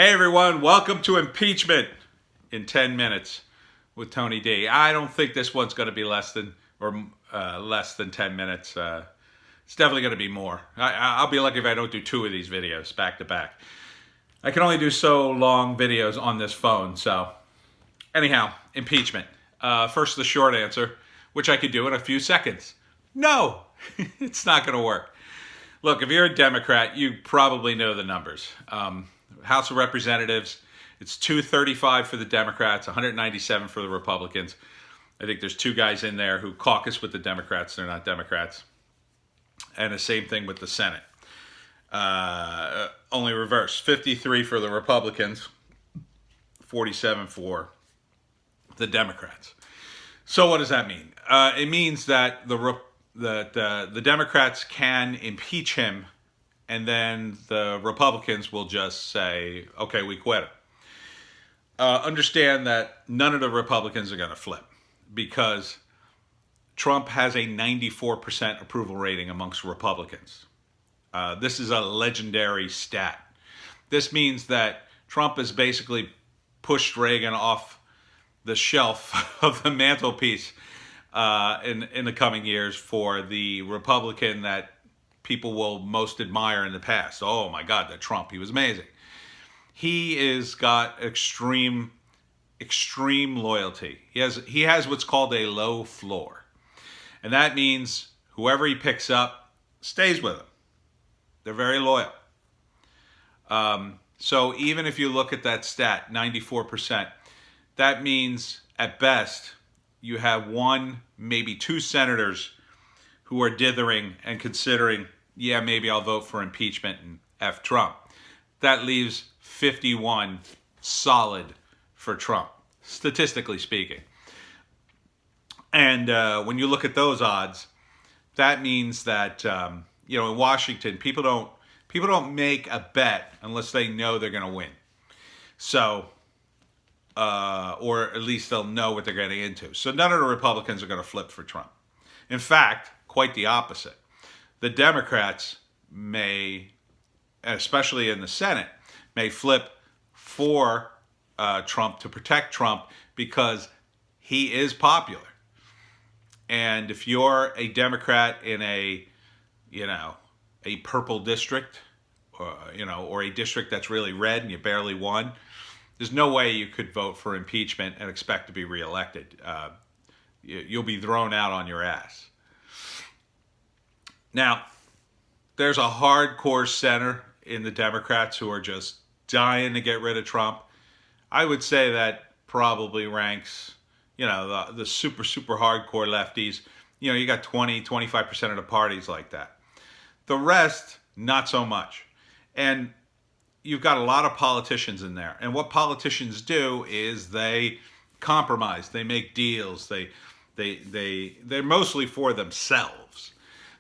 Hey everyone, welcome to Impeachment in 10 minutes with Tony D. I don't think this one's going to be less than 10 minutes. It's definitely going to be more. I'll be lucky if I don't do two of these videos back to back. I can only do so long videos on this phone. So anyhow, impeachment. First, the short answer, which I could do in a few seconds. No, it's not going to work. Look, if you're a Democrat, you probably know the numbers. House of Representatives, it's 235 for the Democrats, 197 for the Republicans. I think there's two guys in there who caucus with the Democrats. They're not Democrats. And the same thing with the Senate. Only reverse. 53 for the Republicans, 47 for the Democrats. So what does that mean? It means that the Democrats can impeach him, and then the Republicans will just say, okay, we quit him. Understand that none of the Republicans are going to flip because Trump has a 94% approval rating amongst Republicans. This is a legendary stat. This means that Trump has basically pushed Reagan off the shelf of the mantelpiece in the coming years for the Republican that people will most admire in the past. Oh my God, that Trump, he was amazing. He is got extreme loyalty. He has what's called a low floor. And that means whoever he picks up stays with him. They're very loyal. So even if you look at that stat, 94%, that means at best you have one, maybe two senators who are dithering and considering, yeah, maybe I'll vote for impeachment and F Trump. That leaves 51 solid for Trump, statistically speaking. And when you look at those odds, that means that in Washington, people don't make a bet unless they know they're going to win. So, or at least they'll know what they're getting into. So none of the Republicans are going to flip for Trump. In fact, quite the opposite. The Democrats may, especially in the Senate, may flip for Trump to protect Trump because he is popular. And if you're a Democrat in a purple district, or a district that's really red and you barely won, there's no way you could vote for impeachment and expect to be reelected. You'll be thrown out on your ass. Now, there's a hardcore center in the Democrats who are just dying to get rid of Trump. I would say that probably ranks, the super hardcore lefties. You got 25% of the parties like that. The rest, not so much. And you've got a lot of politicians in there. And what politicians do is they compromise. They make deals. They're mostly for themselves.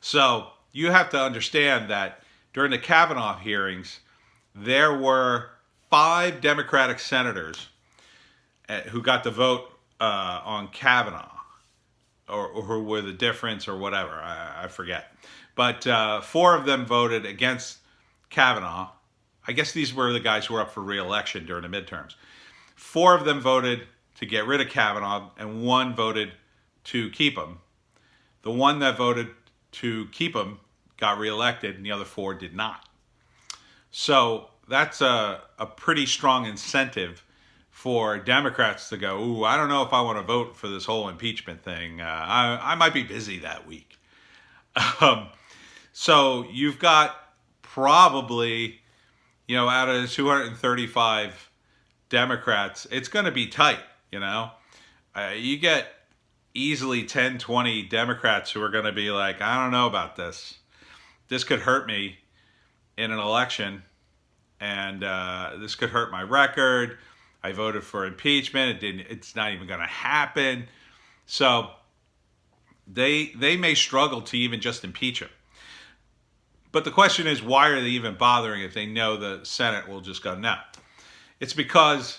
So you have to understand that during the Kavanaugh hearings, there were 5 Democratic senators who got to vote on Kavanaugh, or who were the difference or whatever. I forget. But 4 of them voted against Kavanaugh. I guess these were the guys who were up for re-election during the midterms. 4 of them voted to get rid of Kavanaugh, and 1 voted to keep him. The one that voted to keep him got reelected, and the other 4 did not. So that's a pretty strong incentive for Democrats to go, ooh, I don't know if I want to vote for this whole impeachment thing. I might be busy that week. So you've got probably, out of the 235 Democrats, it's going to be tight, You get easily 10, 20 Democrats who are going to be like, I don't know about this. This could hurt me in an election, and this could hurt my record. I voted for impeachment. It's not even going to happen. So they may struggle to even just impeach him. But the question is, why are they even bothering if they know the Senate will just go no? It's because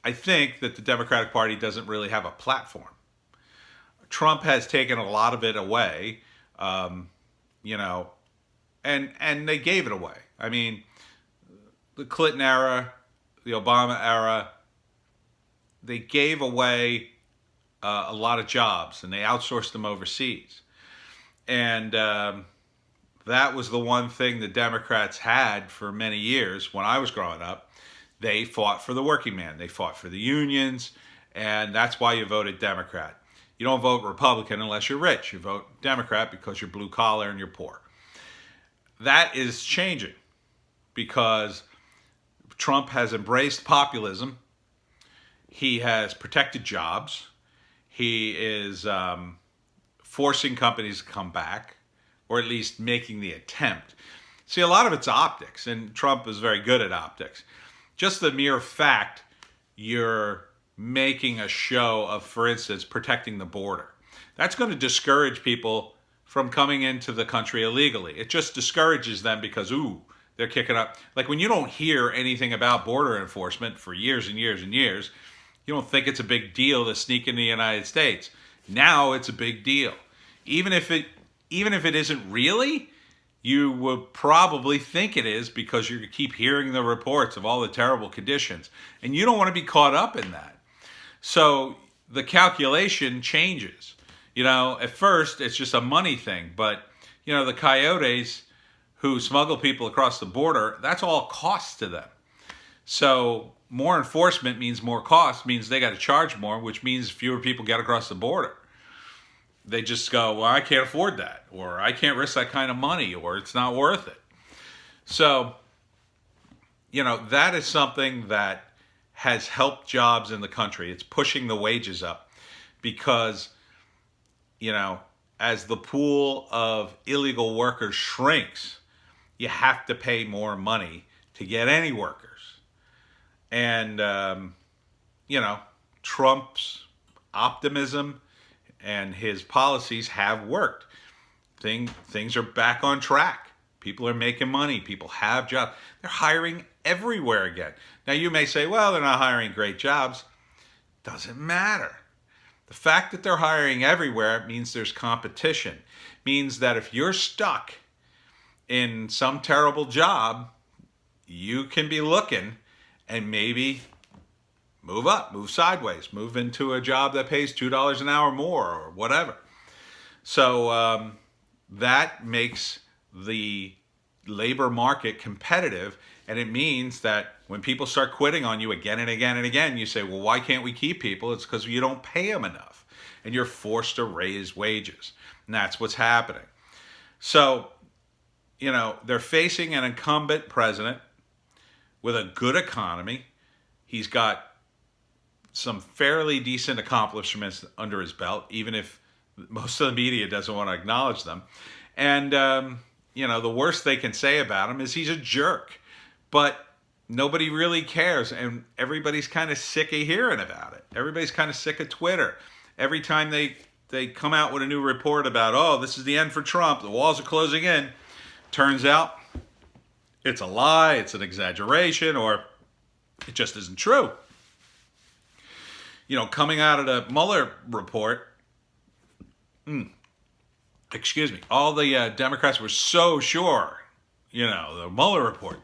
I think that the Democratic Party doesn't really have a platform. Trump has taken a lot of it away, and they gave it away. I mean, the Clinton era, the Obama era, they gave away a lot of jobs and they outsourced them overseas. And that was the one thing the Democrats had for many years when I was growing up. They fought for the working man. They fought for the unions. And that's why you voted Democrat. You don't vote Republican unless you're rich. You vote Democrat because you're blue collar and you're poor. That is changing because Trump has embraced populism. He has protected jobs. He is forcing companies to come back, or at least making the attempt. See, a lot of it's optics, and Trump is very good at optics. Just the mere fact you're making a show of, for instance, protecting the border. That's going to discourage people from coming into the country illegally. It just discourages them because, they're kicking up. Like when you don't hear anything about border enforcement for years and years and years, you don't think it's a big deal to sneak into the United States. Now it's a big deal. Even if it isn't really, you would probably think it is because you keep hearing the reports of all the terrible conditions. And you don't want to be caught up in that. So the calculation changes. At first it's just a money thing, but the coyotes who smuggle people across the border, that's all cost to them. So more enforcement means more cost, means they got to charge more, which means fewer people get across the border. They just go, well, I can't afford that, or I can't risk that kind of money, or it's not worth it. So, that is something that has helped jobs in the country. It's pushing the wages up because, as the pool of illegal workers shrinks, you have to pay more money to get any workers. And, Trump's optimism and his policies have worked. Things are back on track. People are making money. People have jobs. They're hiring everywhere again. Now, you may say, well, they're not hiring great jobs. Doesn't matter. The fact that they're hiring everywhere means there's competition. Means that if you're stuck in some terrible job, you can be looking and maybe move up, move sideways, move into a job that pays $2 an hour more or whatever. So that makes the labor market competitive, and it means that when people start quitting on you again and again and again, you say, well, why can't we keep people? It's because you don't pay them enough, and you're forced to raise wages, and that's what's happening. So, they're facing an incumbent president with a good economy. He's got some fairly decent accomplishments under his belt, even if most of the media doesn't want to acknowledge them. And, the worst they can say about him is he's a jerk. But nobody really cares, and everybody's kind of sick of hearing about it. Everybody's kind of sick of Twitter. Every time they come out with a new report about, this is the end for Trump, the walls are closing in, turns out it's a lie, it's an exaggeration, or it just isn't true. Coming out of the Mueller report, all the Democrats were so sure, the Mueller report,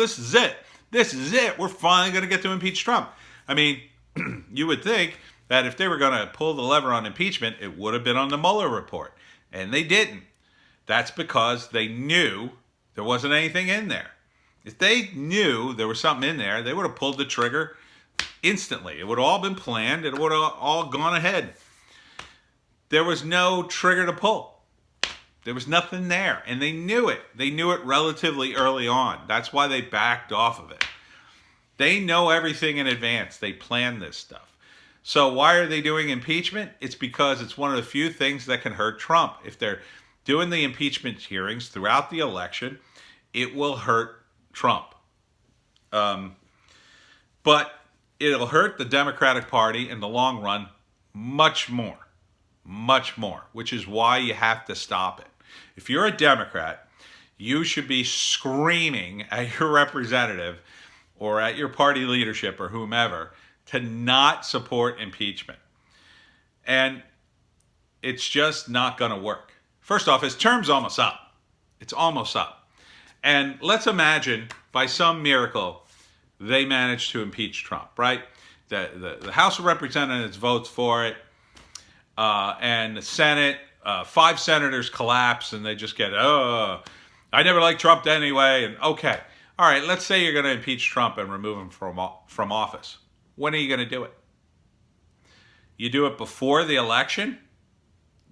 this is it, we're finally going to get to impeach Trump. I mean, you would think that if they were going to pull the lever on impeachment, it would have been on the Mueller report, and they didn't. That's because they knew there wasn't anything in there. If they knew there was something in there, they would have pulled the trigger instantly. It would have all been planned. It would have all gone ahead. There was no trigger to pull. There was nothing there, and they knew it. They knew it relatively early on. That's why they backed off of it. They know everything in advance. They plan this stuff. So why are they doing impeachment? It's because it's one of the few things that can hurt Trump. If they're doing the impeachment hearings throughout the election, it will hurt Trump. But it'll hurt the Democratic Party in the long run much more, which is why you have to stop it. If you're a Democrat, you should be screaming at your representative or at your party leadership or whomever to not support impeachment. And it's just not going to work. First off, his term's almost up. It's almost up. And let's imagine, by some miracle, they managed to impeach Trump, right? The House of Representatives votes for it, and the Senate, 5 senators collapse, and they just get, oh, I never liked Trump anyway, and okay. All right, let's say you're going to impeach Trump and remove him from office. When are you going to do it? You do it before the election,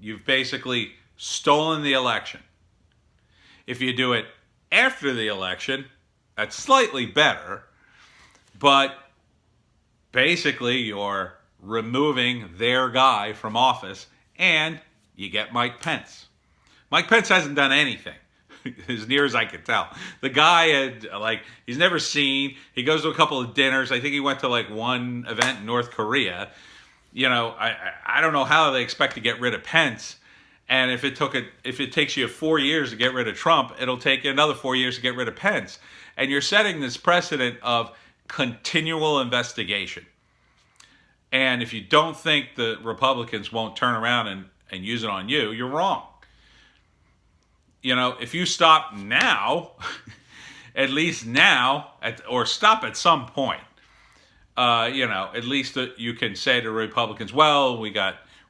you've basically stolen the election. If you do it after the election, that's slightly better, but basically you're removing their guy from office, and you get Mike Pence. Mike Pence hasn't done anything, as near as I can tell. The guy had, he's never seen. He goes to a couple of dinners. I think he went to one event in North Korea. I don't know how they expect to get rid of Pence. And if it takes you 4 years to get rid of Trump, it'll take you another 4 years to get rid of Pence. And you're setting this precedent of continual investigation. And if you don't think the Republicans won't turn around and use it on you, you're wrong. If you stop now, at least now, or stop at some point, at least you can say to Republicans, well, we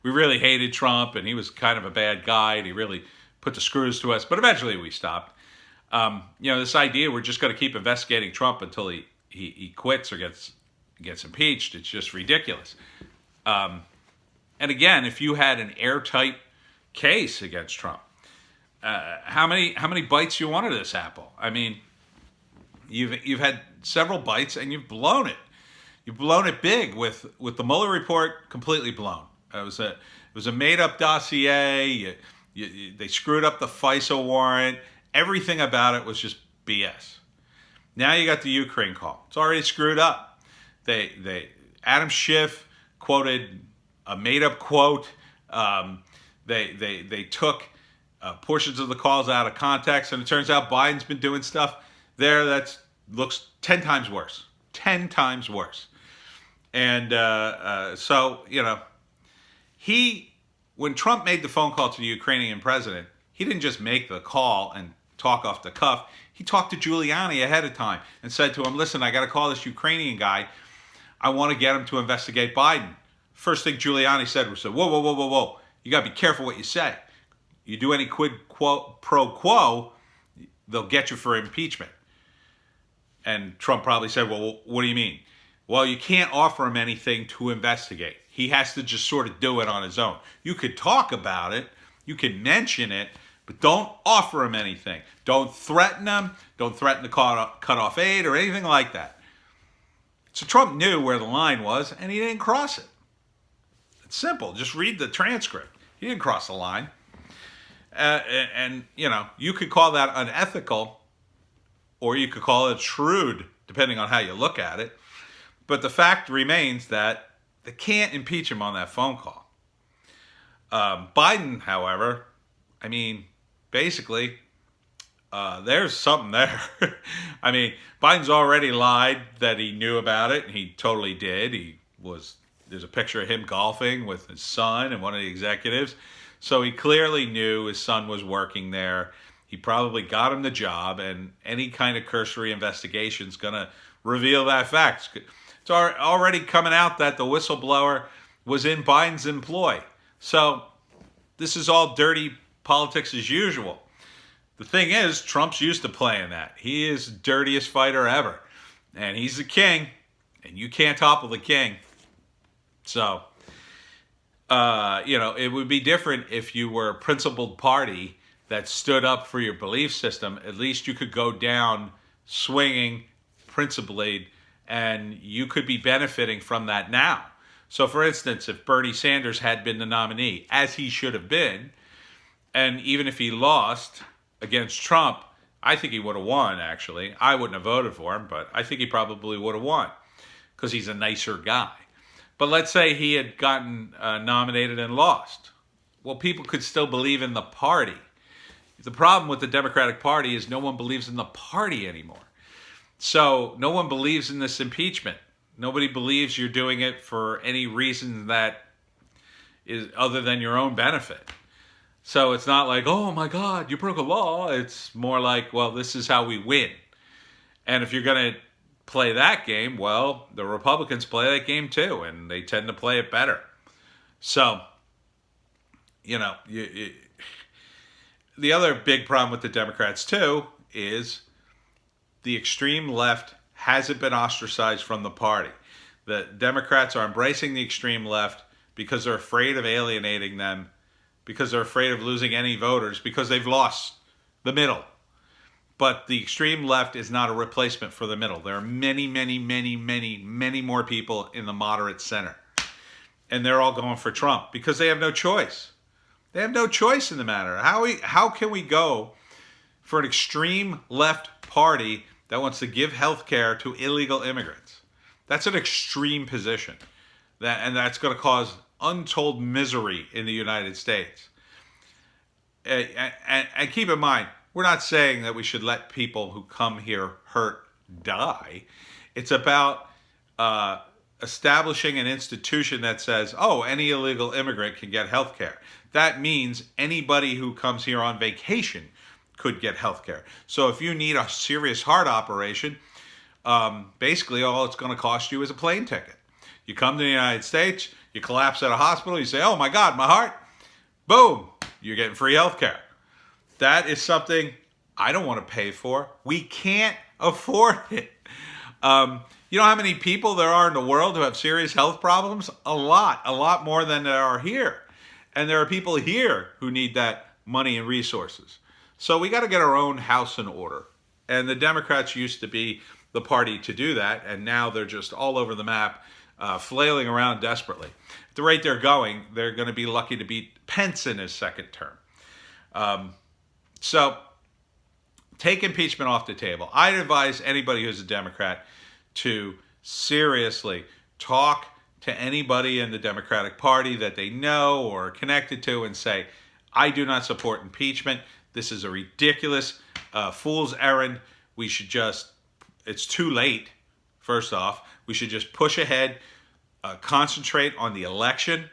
really hated Trump, and he was kind of a bad guy, and he really put the screws to us. But eventually we stopped. This idea we're just going to keep investigating Trump until he quits or gets impeached, it's just ridiculous. And again, if you had an airtight case against Trump, how many bites you want of this apple? I mean, you've had several bites and you've blown it. You've blown it big with the Mueller report, completely blown. It was a made-up dossier. They screwed up the FISA warrant. Everything about it was just BS. Now you got the Ukraine call. It's already screwed up. Adam Schiff quoted a made-up quote. They took portions of the calls out of context, and it turns out Biden's been doing stuff there that looks 10 times worse. 10 times worse. And when Trump made the phone call to the Ukrainian president, he didn't just make the call and talk off the cuff. He talked to Giuliani ahead of time and said to him, listen, I got to call this Ukrainian guy. I want to get him to investigate Biden. First thing Giuliani said was, whoa. You got to be careful what you say. You do any quid pro quo, they'll get you for impeachment. And Trump probably said, well, what do you mean? Well, you can't offer him anything to investigate. He has to just sort of do it on his own. You could talk about it, you can mention it, but don't offer him anything. Don't threaten him. Don't threaten to cut off aid or anything like that. So Trump knew where the line was, and he didn't cross it. It's simple. Just read the transcript. He didn't cross the line. You could call that unethical, or you could call it shrewd, depending on how you look at it. But the fact remains that they can't impeach him on that phone call. Biden, however, basically, there's something there. Biden's already lied that he knew about it, and he totally did. There's a picture of him golfing with his son and one of the executives. So he clearly knew his son was working there. He probably got him the job, and any kind of cursory investigation is going to reveal that fact. It's already coming out that the whistleblower was in Biden's employ. So this is all dirty politics as usual. The thing is, Trump's used to playing that. He is the dirtiest fighter ever. And he's the king, and you can't topple the king. So, it would be different if you were a principled party that stood up for your belief system. At least you could go down swinging, principled, and you could be benefiting from that now. So, for instance, if Bernie Sanders had been the nominee, as he should have been, and even if he lost against Trump, I think he would have won, actually. I wouldn't have voted for him, but I think he probably would have won because he's a nicer guy. But let's say he had gotten nominated and lost. Well, people could still believe in the party. The problem with the Democratic Party is no one believes in the party anymore. So no one believes in this impeachment. Nobody believes you're doing it for any reason that is other than your own benefit. So it's not like, oh my God, you broke a law. It's more like, well, this is how we win. And if you're going to play that game, well, the Republicans play that game too, and they tend to play it better. So, the other big problem with the Democrats too is the extreme left hasn't been ostracized from the party. The Democrats are embracing the extreme left because they're afraid of alienating them, because they're afraid of losing any voters, because they've lost the middle. But the extreme left is not a replacement for the middle. There are many, many, many, many, many more people in the moderate center. And they're all going for Trump because they have no choice. They have no choice in the matter. How can we go for an extreme left party that wants to give health care to illegal immigrants? That's an extreme position. And that's going to cause untold misery in the United States. And keep in mind, we're not saying that we should let people who come here hurt die. It's about establishing an institution that says, oh, any illegal immigrant can get health care. That means anybody who comes here on vacation could get health care. So if you need a serious heart operation, basically all it's going to cost you is a plane ticket. You come to the United States, you collapse at a hospital, you say, oh my God, my heart, boom, you're getting free health care. That is something I don't want to pay for. We can't afford it. You know how many people there are in the world who have serious health problems? A lot more than there are here. And there are people here who need that money and resources. So we got to get our own house in order. And the Democrats used to be the party to do that, and now they're just all over the map, flailing around desperately. At the rate they're going, they're going to be lucky to beat Pence in his second term. So take impeachment off the table. I'd advise anybody who's a Democrat to seriously talk to anybody in the Democratic Party that they know or are connected to and say, I do not support impeachment. This is a ridiculous fool's errand. We should just, it's too late, first off. We should just push ahead, concentrate on the election.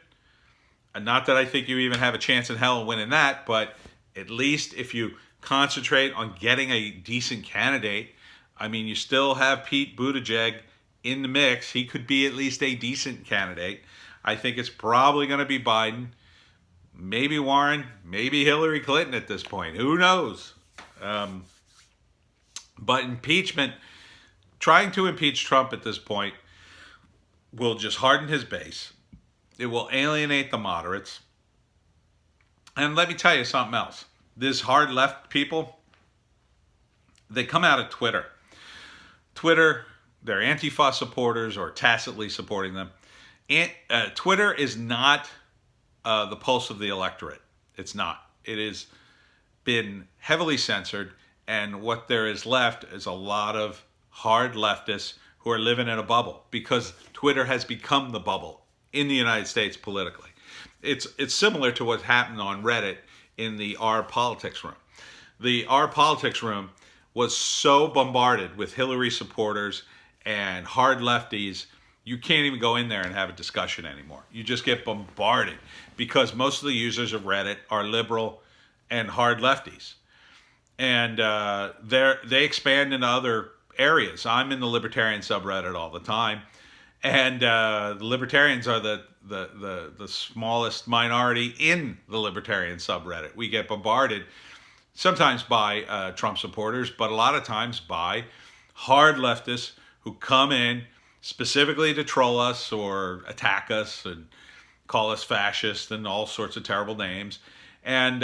And not that I think you even have a chance in hell of winning that, but at least if you concentrate on getting a decent candidate, I mean, you still have Pete Buttigieg in the mix. He could be at least a decent candidate. I think it's probably going to be Biden, maybe Warren, maybe Hillary Clinton at this point. Who knows? But impeachment, trying to impeach Trump at this point will just harden his base. It will alienate the moderates. And let me tell you something else. This hard left people, they come out of Twitter. Twitter, they're Antifa supporters or tacitly supporting them. Twitter is not the pulse of the electorate. It's not. It has been heavily censored, and what there is left is a lot of hard leftists who are living in a bubble because Twitter has become the bubble in the United States politically. It's similar to what happened on Reddit in the R Politics room. The R Politics room was so bombarded with Hillary supporters and hard lefties, you can't even go in there and have a discussion anymore. You just get bombarded because most of the users of Reddit are liberal and hard lefties. And they expand into other areas. I'm in the libertarian subreddit all the time. And the libertarians are the smallest minority in the libertarian subreddit. We get bombarded sometimes by Trump supporters, but a lot of times by hard leftists who come in specifically to troll us or attack us and call us fascist and all sorts of terrible names. And,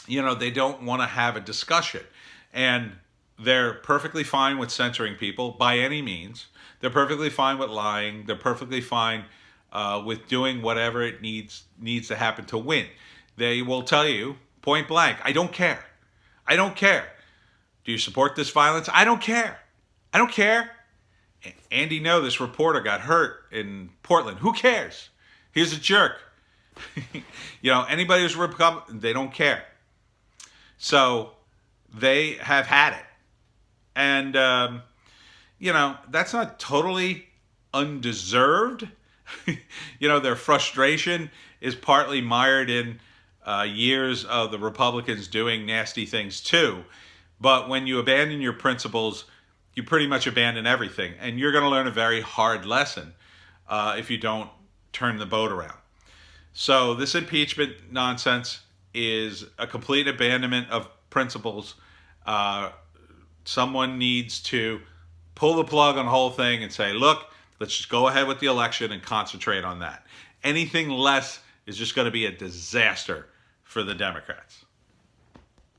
they don't want to have a discussion. And they're perfectly fine with censoring people by any means. They're perfectly fine with lying. They're perfectly fine with doing whatever it needs to happen to win. They will tell you point blank, I don't care. I don't care. Do you support this violence? I don't care. I don't care. Andy Ngo, this reporter, got hurt in Portland. Who cares? He's a jerk. Anybody who's a Republican, they don't care. So they have had it. And, that's not totally undeserved. Their frustration is partly mired in years of the Republicans doing nasty things too. But when you abandon your principles, you pretty much abandon everything. And you're going to learn a very hard lesson if you don't turn the boat around. So this impeachment nonsense is a complete abandonment of principles. Someone needs to pull the plug on the whole thing and say, look, let's just go ahead with the election and concentrate on that. Anything less is just going to be a disaster for the Democrats.